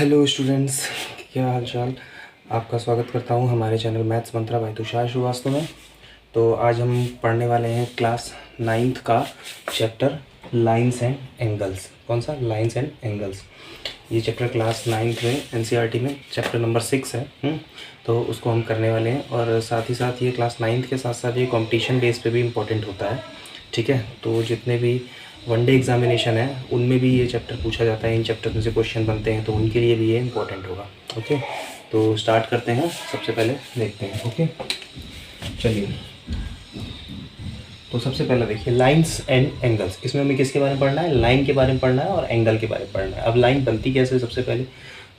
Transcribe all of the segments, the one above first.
Hello students, क्या हाल चाल। आपका स्वागत करता हूं हमारे चैनल मैथ्स मंत्रा बाय तुषार श्रीवास्तव में। तो आज हम पढ़ने वाले हैं क्लास 9th का चैप्टर लाइंस एंड एंगल्स। कौन सा? Lines and angles. ये चैप्टर क्लास 9th में एनसीईआरटी में चैप्टर नंबर 6 है। तो उसको हम करने वाले हैं और साथ ही साथ ये क्लास 9th के साथ साथ ये कंपटीशन बेस पे भी इम्पोर्टेंट होता है। ठीक है, तो जितने भी वनडे एग्जामिनेशन है उनमें भी ये चैप्टर पूछा जाता है, इन चैप्टर में से क्वेश्चन बनते हैं, तो उनके लिए भी ये इम्पोर्टेंट होगा। ओके, तो स्टार्ट करते हैं। सबसे पहले देखते हैं। ओके, चलिए। तो सबसे पहले देखिए लाइंस एंड एंगल्स। इसमें हमें किसके बारे में पढ़ना है? लाइन के बारे में पढ़ना है और एंगल के बारे में पढ़ना है। अब लाइन बनती कैसे? सबसे पहले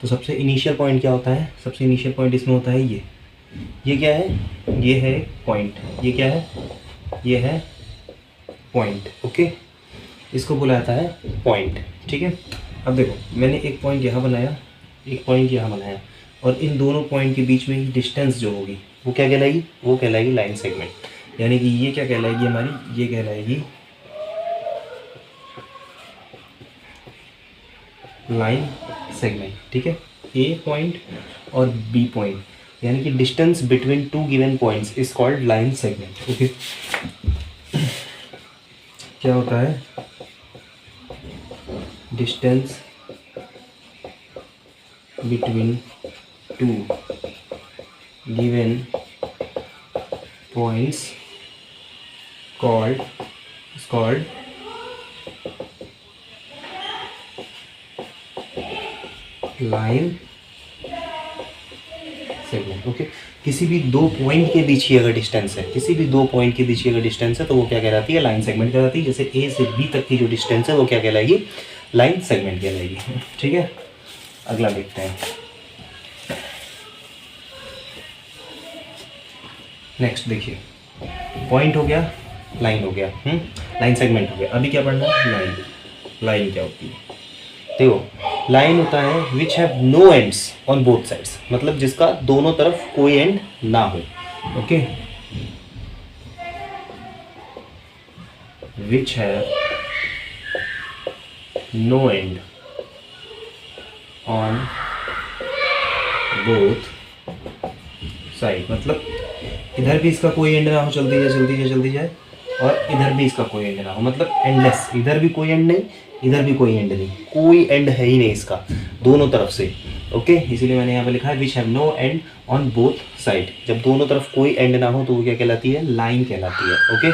तो सबसे इनिशियल पॉइंट क्या होता है? सबसे इनिशियल पॉइंट इसमें होता है ये क्या है? ये है पॉइंट। ये क्या है? ये है पॉइंट। ओके, इसको बोला जाता है पॉइंट। ठीक है, अब देखो मैंने एक पॉइंट यहाँ बनाया, एक पॉइंट यहाँ बनाया, और इन दोनों पॉइंट के बीच में ही डिस्टेंस जो होगी वो क्या कहलाएगी? वो कहलाएगी लाइन सेगमेंट। यानी कि ये क्या कहलाएगी हमारी? ये कहलाएगी लाइन सेगमेंट। ठीक है, ए पॉइंट और बी पॉइंट, यानी कि distance between two given points is called line segment. Okay, क्या होता है? Distance between two given points is called line segment. Okay, किसी भी दो पॉइंट के बीच ही अगर डिस्टेंस है, किसी भी दो पॉइंट के बीच ही अगर डिस्टेंस है तो वो क्या कहलाती है? लाइन सेगमेंट कहलाती है। जैसे ए से बी तक की जो डिस्टेंस है वो क्या कहलाएगी? लाइन सेगमेंट कहलाएगी। ठीक है, अगला देखते हैं। नेक्स्ट देखिए, पॉइंट हो गया, लाइन हो गया, लाइन सेगमेंट हो गया। अभी क्या पढ़ना है? लाइन। लाइन क्या होती है? देखो, लाइन होता है which have no ends on both sides, मतलब जिसका दोनों तरफ कोई एंड ना हो। Okay, which have no end on both side, मतलब इधर भी इसका कोई एंड ना हो, चलती जाए, और इधर भी इसका कोई एंड ना हो, मतलब एंडलेस। इधर भी कोई एंड नहीं, इधर भी कोई एंड नहीं, कोई एंड है ही नहीं इसका दोनों तरफ से। ओके, इसीलिए मैंने यहाँ पे लिखा है which have no end on both side. जब दोनों तरफ कोई एंड ना हो तो वो क्या कहलाती है? लाइन कहलाती है। ओके,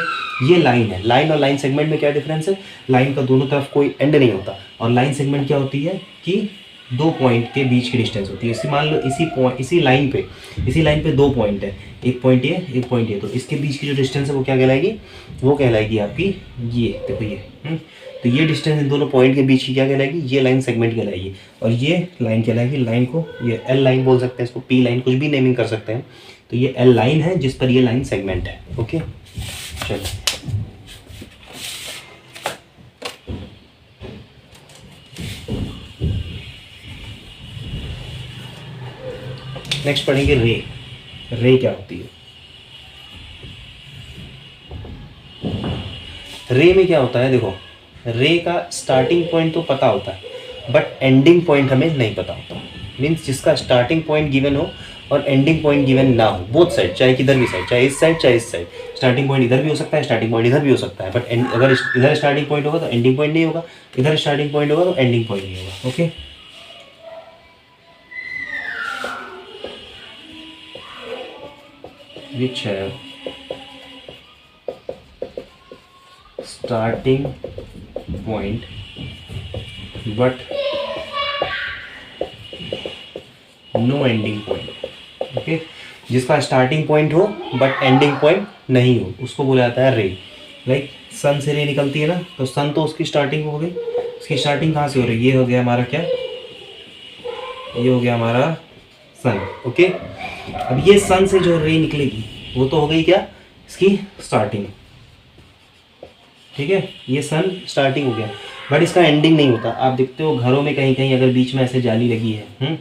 ये लाइन है। लाइन और लाइन सेगमेंट में क्या डिफरेंस है? लाइन का दोनों तरफ कोई एंड नहीं होता, और लाइन सेगमेंट क्या होती है कि दो पॉइंट के बीच की डिस्टेंस होती है। इसी मान लो इसी लाइन पे दो पॉइंट है, एक पॉइंट ये, एक पॉइंट ये, तो इसके बीच की जो डिस्टेंस है वो क्या कहलाएगी? वो कहलाएगी आपकी ये। देखो ये, तो ये डिस्टेंस इन दोनों पॉइंट के बीच की क्या कहलाएगी? ये लाइन सेगमेंट कहलाएगी। और ये लाइन कहलाएगी, लाइन को ये एल लाइन बोल सकते हैं, इसको पी लाइन, कुछ भी नेमिंग कर सकते हैं। तो ये एल लाइन है जिस पर ये लाइन सेगमेंट है। ओके, चलो नेक्स्ट पढ़ेंगे रे। रे क्या होती है? रे में क्या होता है? देखो, रे का स्टार्टिंग पॉइंट तो पता होता है बट एंडिंग पॉइंट हमें नहीं पता होता। मीन्स जिसका स्टार्टिंग पॉइंट गिवन हो और एंडिंग पॉइंट गिवन ना हो, बोथ साइड, चाहे किधर भी साइड, चाहे इस साइड चाहे इस साइड, स्टार्टिंग पॉइंट इधर भी हो सकता है, स्टार्टिंग पॉइंट इधर भी हो सकता है, बट अगर इधर स्टार्टिंग पॉइंट होगा तो एंडिंग पॉइंट नहीं होगा, इधर स्टार्टिंग पॉइंट होगा तो एंडिंग पॉइंट नहीं होगा। Okay, which have starting point but no ending point। Okay, जिसका स्टार्टिंग पॉइंट हो बट एंडिंग पॉइंट नहीं हो उसको बोला जाता है रे। लाइक सन से रे निकलती है ना, तो सन तो उसकी स्टार्टिंग हो गई, उसकी स्टार्टिंग कहाँ से हो रही है? ये हो गया हमारा क्या? ये हो गया हमारा सन। ओके, अब ये सन से जो रे निकलेगी वो तो हो गई क्या? इसकी स्टार्टिंग। ठीक है, ये सन स्टार्टिंग हो गया बट इसका एंडिंग नहीं होता। आप देखते हो घरों में कहीं कहीं अगर बीच में ऐसे जाली लगी है,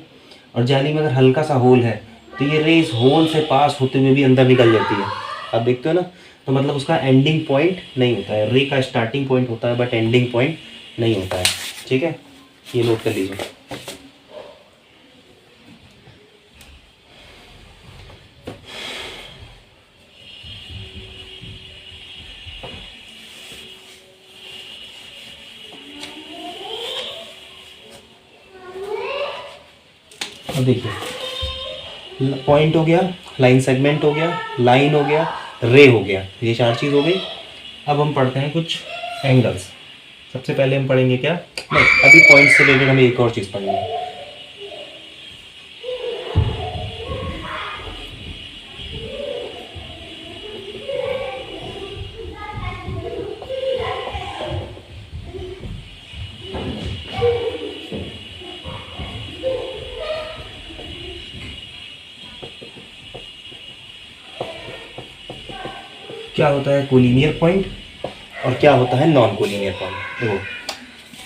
और जाली में अगर हल्का सा होल है तो ये रे इस होल से पास होते हुए भी अंदर निकल जाती है। आप देखते हो ना, तो मतलब उसका एंडिंग पॉइंट नहीं होता है। रे का स्टार्टिंग पॉइंट होता है बट एंडिंग पॉइंट नहीं होता है। ठीक है, ये नोट कर लीजिए। अब देखिए, पॉइंट हो गया, लाइन सेगमेंट हो गया, लाइन हो गया, रे हो गया, ये 4 चीज़ हो गई। अब हम पढ़ते हैं कुछ एंगल्स। सबसे पहले हम पढ़ेंगे क्या, नहीं अभी पॉइंट से रिलेटेड हमें एक और चीज़ पढ़नी है। क्या होता है कोलिनियर पॉइंट और क्या होता है नॉन कोलिनियर पॉइंट।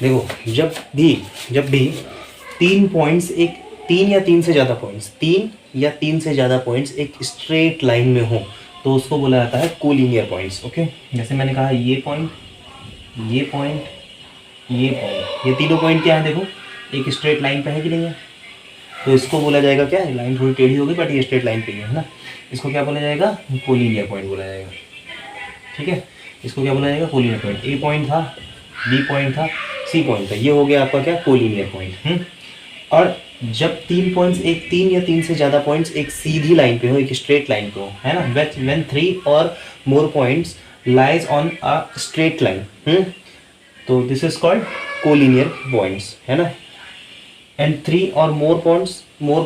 देखो जब भी 3 पॉइंट्स, एक 3 या 3 से ज़्यादा पॉइंट्स, 3 या 3 से ज़्यादा पॉइंट्स एक स्ट्रेट लाइन में हो तो उसको बोला जाता है कोलिनियर पॉइंट्स। ओके, जैसे मैंने कहा ये पॉइंट, ये पॉइंट, ये पॉइंट, ये तीनों पॉइंट क्या है, देखो एक स्ट्रेट लाइन पे है कि नहीं है, तो इसको बोला जाएगा क्या, लाइन थोड़ी टेढ़ी होगी बट ये स्ट्रेट लाइन पे ही है ना, इसको क्या बोला जाएगा, कोलिनियर पॉइंट बोला जाएगा। ठीक है, इसको क्या बोला जाएगा, कोलिनियर पॉइंट। ए पॉइंट था, बी पॉइंट था, सी पॉइंट था, ये हो गया आपका क्या, कोलिनियर पॉइंट। और जब 3 पॉइंट्स, एक 3 या 3 से ज़्यादा पॉइंट्स एक सीधी लाइन पे हो, एक स्ट्रेट लाइन पे हो, है ना, व्हेन 3 और more points lies on a straight line, तो this is called collinear points, है ना। एंड 3 और more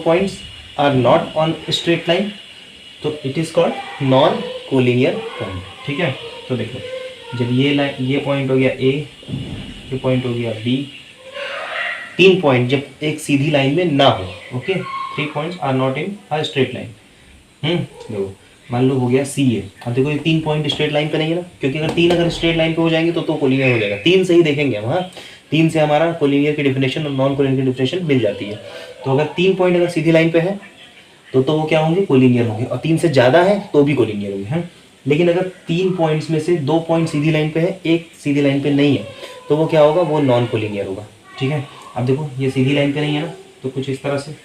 points are not on straight line, तो it is called non collinear point. ठीक है, तो देखो जब ये लाइन, ये पॉइंट हो गया ए, ये पॉइंट हो गया बी, 3 पॉइंट जब एक सीधी लाइन में ना हो, okay, 3 points are not in a straight line. देखो मान लो हो गया सी ए, अब देखो ये 3 पॉइंट स्ट्रेट लाइन पे नहीं है ना, क्योंकि अगर 3 अगर स्ट्रेट लाइन पे हो जाएंगे तो कोलिनियर हो जाएगा। 3 से ही देखेंगे हम, हाँ 3 से हमारा कोलिनियर की डेफिनेशन और नॉन कोलिनियर की डेफिनेशन मिल जाती है। तो अगर 3 पॉइंट अगर सीधी लाइन पे है तो वो क्या होंगे, कोलिनियर होंगे, और 3 से ज़्यादा है तो भी कोलिनियर होंगे, हैं। लेकिन अगर 3 पॉइंट्स में से 2 पॉइंट सीधी लाइन पे है, एक सीधी लाइन पे नहीं है, तो वो क्या होगा, वो नॉन कोलिनियर होगा। ठीक है, अब देखो ये सीधी लाइन पे नहीं है ना, तो कुछ इस तरह से,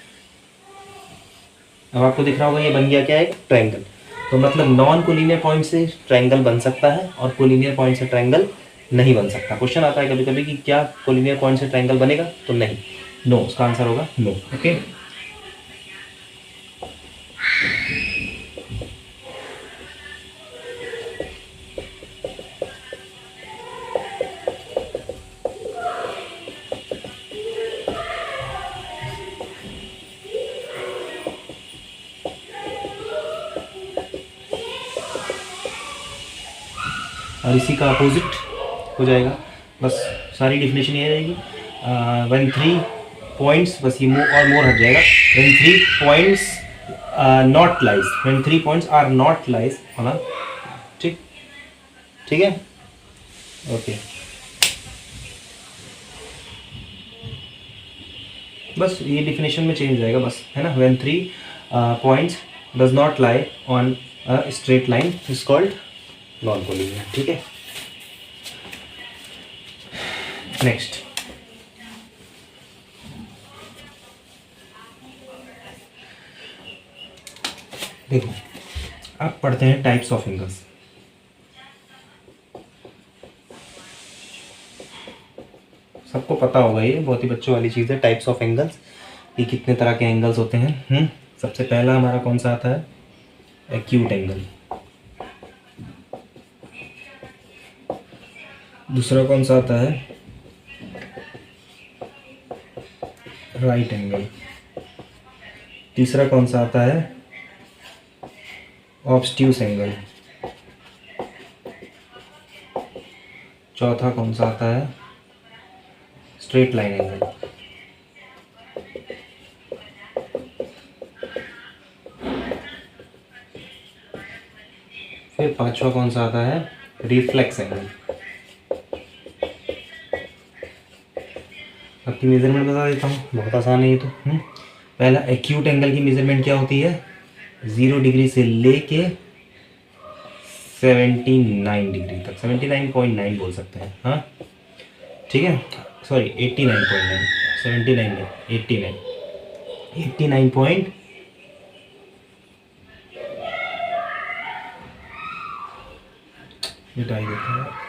अब आपको दिख रहा होगा ये बन गया क्या है, ट्रायंगल। तो मतलब नॉन कोलिनियर पॉइंट से ट्रायंगल बन सकता है और कोलिनियर पॉइंट से ट्रायंगल नहीं बन सकता। क्वेश्चन आता है कभी कभी कि क्या कोलिनियर पॉइंट से ट्रायंगल बनेगा, तो नहीं, नो, उसका आंसर होगा नो। ओके, और इसी का अपोजिट हो जाएगा, बस सारी डेफिनेशन ये रहेगी। व्हेन 3 पॉइंट्स, बस ये मोर हट जाएगा, when 3 points not lies, when 3 points are not lies होना। ठीक, ठीक है, ओके, बस ये डेफिनेशन में चेंज हो जाएगा बस, है ना। When 3 points does not lie on a straight line is called non collinear. ठीक है, नेक्स्ट देखो, अब पढ़ते हैं टाइप्स ऑफ एंगल्स। सबको पता होगा, ये बहुत ही बच्चों वाली चीज़ है, टाइप्स ऑफ एंगल्स, ये कितने तरह के एंगल्स होते हैं। सबसे पहला हमारा कौन सा आता है, एक्यूट एंगल। दूसरा कौन सा आता है, राइट एंगल। तीसरा कौन सा आता है, ऑब्स्ट्यूस एंगल। चौथा कौन सा आता है, स्ट्रेट लाइन एंगल। फिर पांचवा कौन सा आता है, रिफ्लेक्स एंगल। आपकी मेजरमेंट बता देता हूँ, बहुत आसान है ये तो। पहला एक्यूट एंगल की मेजरमेंट क्या होती है, 0 डिग्री से लेके 79 डिग्री तक, 79.9 बोल सकते हैं, हाँ ठीक है, सॉरी 89.9, 79 नहीं 89 पॉइंट, मिटाई देते हैं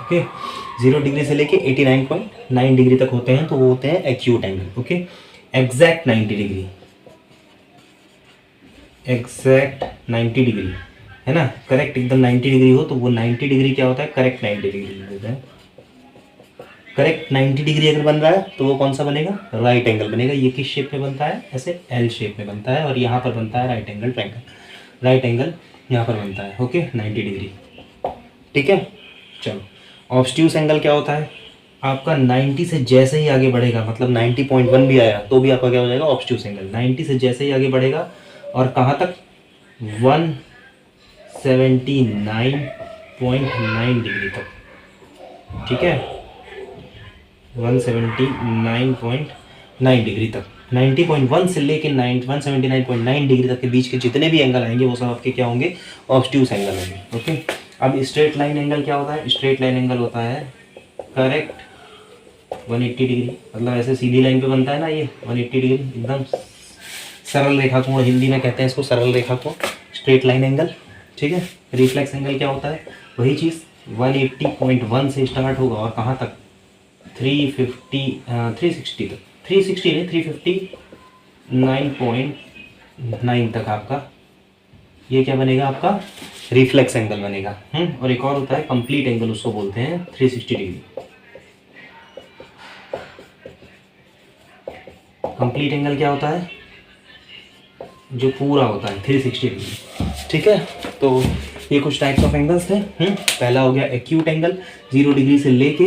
ओके। 0 डिग्री से लेके 89.9 डिग्री तक होते हैं तो वो होते हैं acute angle. Okay, exact 90 degree, exact 90 degree है ना, करेक्ट एकदम 90 डिग्री हो तो वो 90 डिग्री क्या होता है, करेक्ट 90 डिग्री होता है। करेक्ट 90 डिग्री अगर बन रहा है तो वो कौन सा बनेगा, राइट एंगल बनेगा। ये किस शेप में बनता है, ऐसे एल शेप में बनता है, और यहाँ पर बनता है right angle triangle. Right angle यहाँ पर बनता है। Okay, 90 degree. ठीक है, चलो। ऑब्स्ट्यूस एंगल क्या होता है, आपका 90 से जैसे ही आगे बढ़ेगा, मतलब 90.1 भी आया तो भी आपका क्या हो जाएगा, ऑब्स्ट्यूस एंगल। 90 से जैसे ही आगे बढ़ेगा और कहाँ तक, 179.9 डिग्री तक। ठीक है, 179.9 डिग्री तक, 90.1 से लेके 179.9 डिग्री तक के बीच के जितने भी एंगल आएंगे वो सब आपके क्या होंगे, ऑब्स्ट्यूस एंगल होंगे। ओके, अब स्ट्रेट लाइन एंगल क्या होता है, स्ट्रेट लाइन एंगल होता है करेक्ट 180 डिग्री, मतलब ऐसे सीधी लाइन पे बनता है ना ये 180 डिग्री, एकदम सरल रेखा कोण, हिंदी में कहते हैं इसको सरल रेखा कोण, स्ट्रेट लाइन एंगल। ठीक है, रिफ्लेक्स एंगल क्या होता है, वही चीज़ 180.1 से स्टार्ट होगा और कहाँ तक, 360 तक, 360 नहीं 359.9 तक आपका ये क्या बनेगा, आपका रिफ्लेक्स एंगल बनेगा। और एक और होता है कंप्लीट एंगल, उसको बोलते हैं 360 डिग्री। कंप्लीट एंगल क्या होता है, जो पूरा होता है 360 डिग्री। ठीक है, तो ये कुछ टाइप्स ऑफ एंगल्स थे। पहला हो गया एक्यूट एंगल, 0 डिग्री से लेके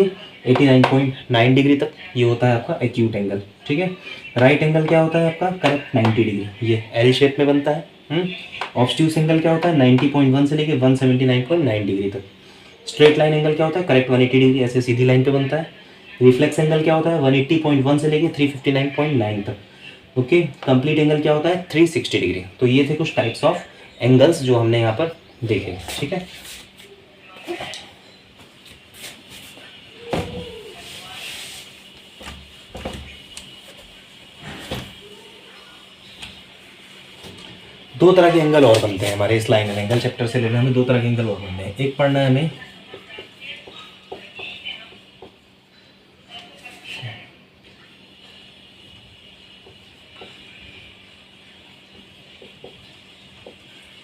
89.9 डिग्री तक, ये होता है आपका एक्यूट एंगल। ठीक है, राइट एंगल क्या होता है आपका, करेक्ट 90 डिग्री, ये एल शेप में बनता है। ऑब्स्ट्यूस एंगल क्या होता है, 90.1 से लेके 179.9 डिग्री तक। स्ट्रेट लाइन एंगल क्या होता है, करेक्ट 180 डिग्री, ऐसे सीधी लाइन पे बनता है। रिफ्लेक्स एंगल क्या होता है, 180.1 से लेके 359.9 तक। ओके, कंप्लीट एंगल क्या होता है, 360 डिग्री। तो ये थे कुछ टाइप्स ऑफ एंगल्स जो हमने यहाँ पर देखे। ठीक है, दो तरह के एंगल और बनते हैं हमारे इस लाइन एंगल चैप्टर से लेकर, हमें दो तरह के एंगल और बनते हैं। एक पढ़ना है हमें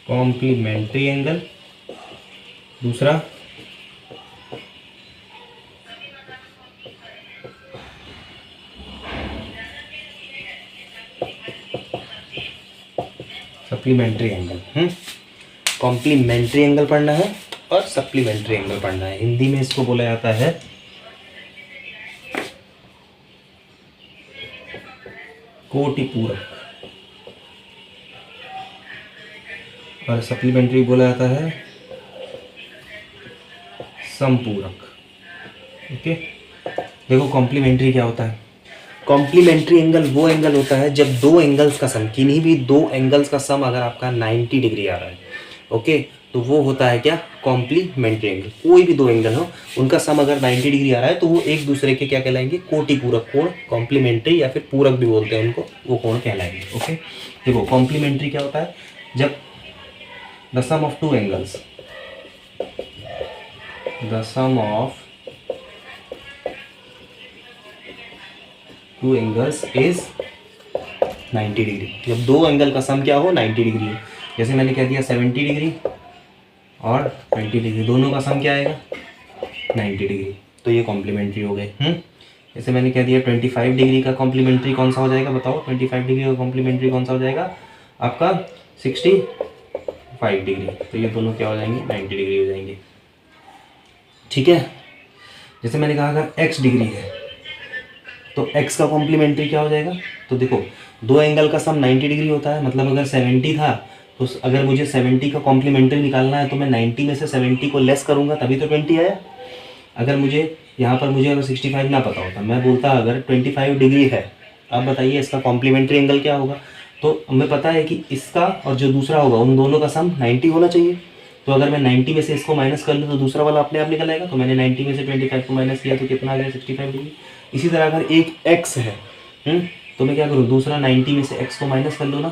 कॉम्प्लीमेंट्री एंगल, दूसरा सप्लीमेंट्री एंगल। कॉम्प्लीमेंट्री एंगल पढ़ना है और सप्लीमेंट्री एंगल पढ़ना है। हिंदी में इसको बोला जाता है कोटिपूरक, और सप्लीमेंट्री बोला जाता है समपूरक। ओके, देखो कॉम्प्लीमेंट्री क्या होता है, कॉम्प्लीमेंट्री एंगल वो एंगल होता है जब दो एंगल्स का सम, किन्हीं भी दो एंगल्स का सम अगर आपका 90 डिग्री आ रहा है, ओके, तो वो होता है क्या, कॉम्प्लीमेंट्री एंगल। कोई भी दो एंगल हो उनका सम अगर 90 डिग्री आ रहा है तो वो एक दूसरे के क्या कहलाएंगे, कोटिपूरक कोण, कॉम्प्लीमेंट्री या फिर पूरक भी बोलते हैं उनको, वो कोण कहलाएंगे। ओके, देखो कॉम्प्लीमेंट्री क्या होता है, जब the sum of two angles, the sum of two angles is 90 degree. जब दो एंगल का सम क्या हो, 90 डिग्री हो। जैसे मैंने कह दिया 70 डिग्री और 20 डिग्री, दोनों का सम क्या आएगा, 90 डिग्री, तो ये कॉम्प्लीमेंट्री हो गए। जैसे मैंने कह दिया 25 डिग्री का कॉम्प्लीमेंट्री कौन सा हो जाएगा, बताओ 25 डिग्री का कॉम्प्लीमेंट्री कौन सा हो जाएगा, आपका 65 डिग्री, तो ये दोनों क्या हो जाएंगे, 90 डिग्री हो जाएंगे। ठीक है, जैसे मैंने कहा अगर x डिग्री है तो x का कॉम्प्लीमेंट्री क्या हो जाएगा, तो देखो दो एंगल का सम 90 डिग्री होता है, मतलब अगर 70 था तो अगर मुझे 70 का कॉम्प्लीमेंट्री निकालना है तो मैं 90 में से 70 को लेस करूंगा तभी तो 20 आया। अगर मुझे यहाँ पर मुझे अगर 65 ना पता होता, मैं बोलता अगर 25 डिग्री है, आप बताइए इसका कॉम्प्लीमेंट्री एंगल क्या होगा, तो हमें पता है कि इसका और जो दूसरा होगा उन दोनों का सम 90 होना चाहिए। तो अगर मैं 90 में से इसको माइनस कर लूँ तो दूसरा वाला अपने आप निकल आएगा, तो मैंने 90 में से 25 को माइनस किया तो कितना आ गया, 65 डिग्री। इसी तरह अगर एक x है, तो मैं क्या करूँ, दूसरा 90 में से x को माइनस कर लूँ ना,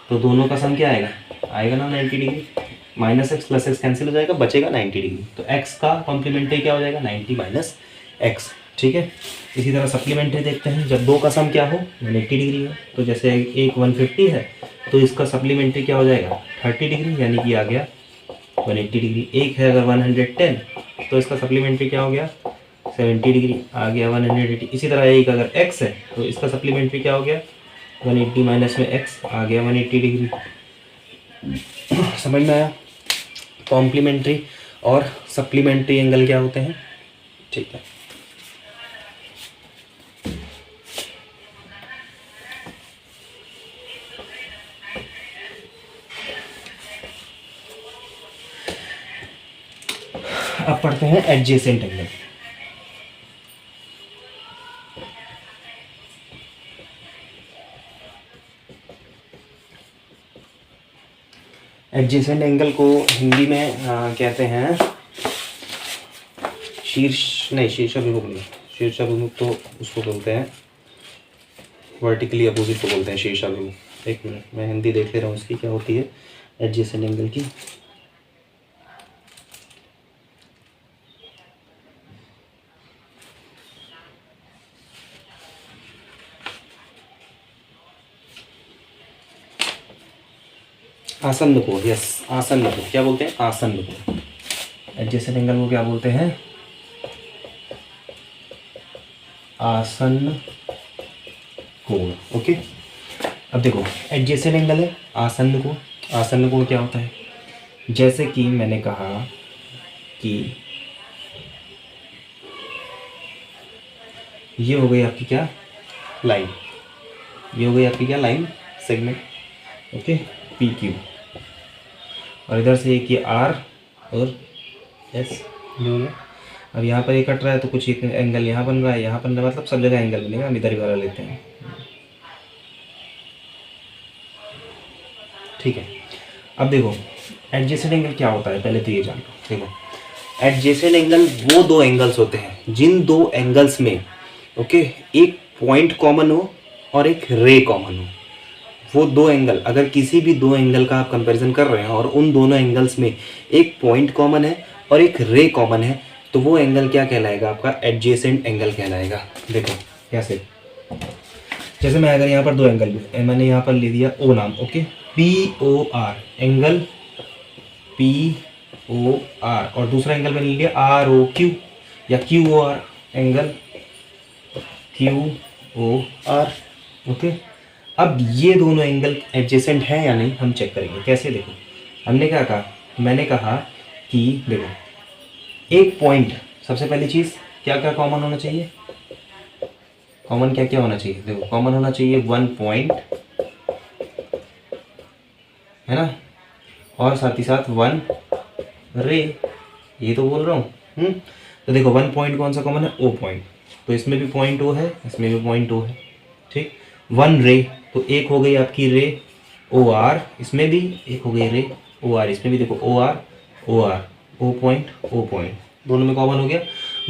तो दोनों का सम क्या आएगा, आएगा ना 90 degree. Minus x plus x cancel हो जाएगा, बचेगा 90 डिग्री। तो एक्स का कॉम्प्लीमेंट्री क्या हो जाएगा 90 माइनस एक्स। ठीक है, इसी तरह सप्लीमेंट्री देखते हैं, जब दो का सम क्या हो 180 डिग्री हो, तो जैसे एक 150 है तो इसका सप्लीमेंट्री क्या हो जाएगा 30 डिग्री, यानी कि आ गया 180 डिग्री। एक है अगर 110 तो इसका सप्लीमेंट्री क्या हो गया 70 डिग्री, आ गया 180। इसी तरह एक अगर x है तो इसका सप्लीमेंट्री क्या हो गया 180 माइनस में x, आ गया 180 डिग्री। समझ में आया कॉम्प्लीमेंट्री और सप्लीमेंट्री एंगल क्या होते हैं। ठीक है, अब पढ़ते हैं एडजेसेंट एंगल। एडजेसेंट एंगल को हिंदी में कहते हैं शीर्षाभिमुख नहीं, शीर्षाभिमुख तो उसको बोलते हैं, वर्टिकली अपोजिट को बोलते हैं शीर्षाभिमुख। एक मिनट मैं हिंदी देख ले रहा हूँ इसकी क्या होती है एडजेसेंट एंगल की। आसन्न कोण, यस आसन्न कोण क्या बोलते हैं आसन्न कोण। एडजेसेंट एंगल को क्या बोलते हैं आसन्न कोण। ओके, अब देखो एडजेसेंट एंगल है आसन्न कोण। आसन्न कोण क्या होता है, जैसे कि मैंने कहा कि ये हो गई आपकी क्या लाइन, ये हो गई आपकी क्या line segment. Okay, P Q, और इधर से एक ये आर और एस जो है, और यहाँ पर ये कट रहा है तो कुछ एक एंगल यहाँ बन रहा है, यहाँ बन रहा है, मतलब सब जगह एंगल बनेगा। हम इधर ही वाला लेते हैं। ठीक है, अब देखो एडजेसेंट एंगल क्या होता है पहले तो ये जान लो। देखो एडजेसेंट एंगल वो दो एंगल्स होते हैं जिन दो एंगल्स में ओके एक पॉइंट कॉमन हो और एक रे कॉमन हो। वो दो एंगल, अगर किसी भी दो एंगल का आप कंपैरिजन कर रहे हैं और उन दोनों एंगल्स में एक पॉइंट कॉमन है और एक रे कॉमन है, तो वो एंगल क्या कहलाएगा आपका एडजेसेंट एंगल कहलाएगा। देखो कैसे, जैसे मैं अगर यहाँ पर दो एंगल भी मैंने यहाँ पर ले दिया ओ नाम, okay P O R angle P O R, और दूसरा एंगल मैंने ले लिया आर ओ क्यू या Q O R angle Q O R. Okay, अब ये दोनों एंगल एडजेसेंट है या नहीं हम चेक करेंगे। कैसे, देखो हमने क्या कहा, मैंने कहा कि देखो एक पॉइंट, सबसे पहली चीज़ क्या क्या कॉमन होना चाहिए, कॉमन क्या क्या होना चाहिए। देखो कॉमन होना चाहिए वन पॉइंट है ना, और साथ ही साथ वन रे, ये तो बोल रहा हूँ। तो देखो वन पॉइंट कौन सा कॉमन है ओ पॉइंट, तो इसमें भी पॉइंट ओ है, इसमें भी पॉइंट ओ है। ठीक, वन रे तो एक हो गई आपकी रे ओ आर, इसमें भी एक हो गई रे ओ आर, इसमें भी देखो O R O R, O point दोनों में कॉमन हो गया।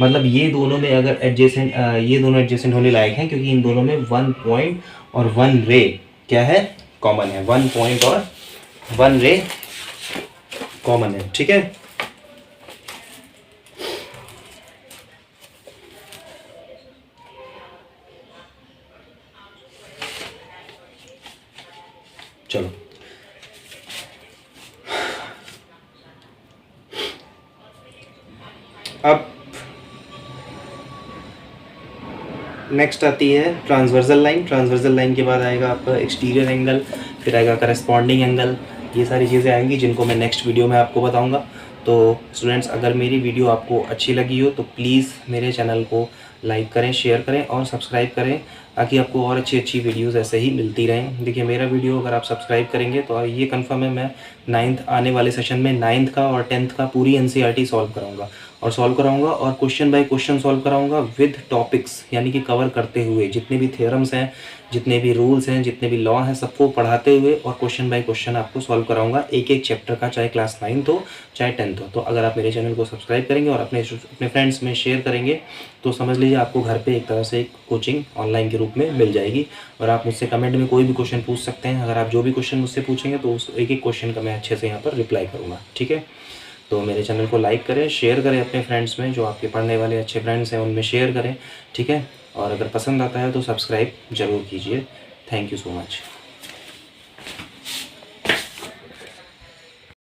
मतलब ये दोनों में अगर एडजेसेंट, ये दोनों एडजेसेंट होने लायक हैं क्योंकि इन दोनों में वन पॉइंट और वन रे क्या है कॉमन है, वन पॉइंट और वन रे कॉमन है। ठीक है, चलो अब नेक्स्ट आती है ट्रांसवर्सल लाइन। ट्रांसवर्सल लाइन के बाद आएगा आपका एक्सटीरियर एंगल, फिर आएगा करस्पॉन्डिंग एंगल। ये सारी चीज़ें आएंगी जिनको मैं नेक्स्ट वीडियो में आपको बताऊंगा। तो स्टूडेंट्स अगर मेरी वीडियो आपको अच्छी लगी हो तो प्लीज़ मेरे चैनल को लाइक करें, शेयर करें और सब्सक्राइब करें ताकि आपको और अच्छी वीडियोस ऐसे ही मिलती रहें। देखिए मेरा वीडियो अगर आप सब्सक्राइब करेंगे तो ये कंफर्म है मैं 9th आने वाले सेशन में 9th का और 10th का पूरी NCERT सॉल्व कराऊंगा और क्वेश्चन बाय क्वेश्चन सॉल्व कराऊंगा विद टॉपिक्स, यानी कि कवर करते हुए जितने भी थ्योरम्स हैं जितने भी रूल्स हैं, जितने भी लॉ हैं, सबको पढ़ाते हुए और क्वेश्चन बाय क्वेश्चन आपको सॉल्व कराऊंगा एक एक चैप्टर का, चाहे क्लास 9th हो चाहे 10th हो। तो अगर आप मेरे चैनल को सब्सक्राइब करेंगे और अपने फ्रेंड्स में शेयर करेंगे तो समझ लीजिए आपको घर पे एक तरह से एक कोचिंग ऑनलाइन के रूप में मिल जाएगी। और आप मुझसे कमेंट में कोई भी क्वेश्चन पूछ सकते हैं। अगर आप जो भी क्वेश्चन मुझसे पूछेंगे तो उस एक एक क्वेश्चन का मैं अच्छे से यहाँ पर रिप्लाई करूँगा, ठीक है। तो मेरे चैनल को लाइक करें, शेयर करें अपने फ्रेंड्स में, जो आपके पढ़ने वाले अच्छे फ्रेंड्स हैं उनमें शेयर करें, ठीक है। और अगर पसंद आता है तो सब्सक्राइब ज़रूर कीजिए। Thank you so much.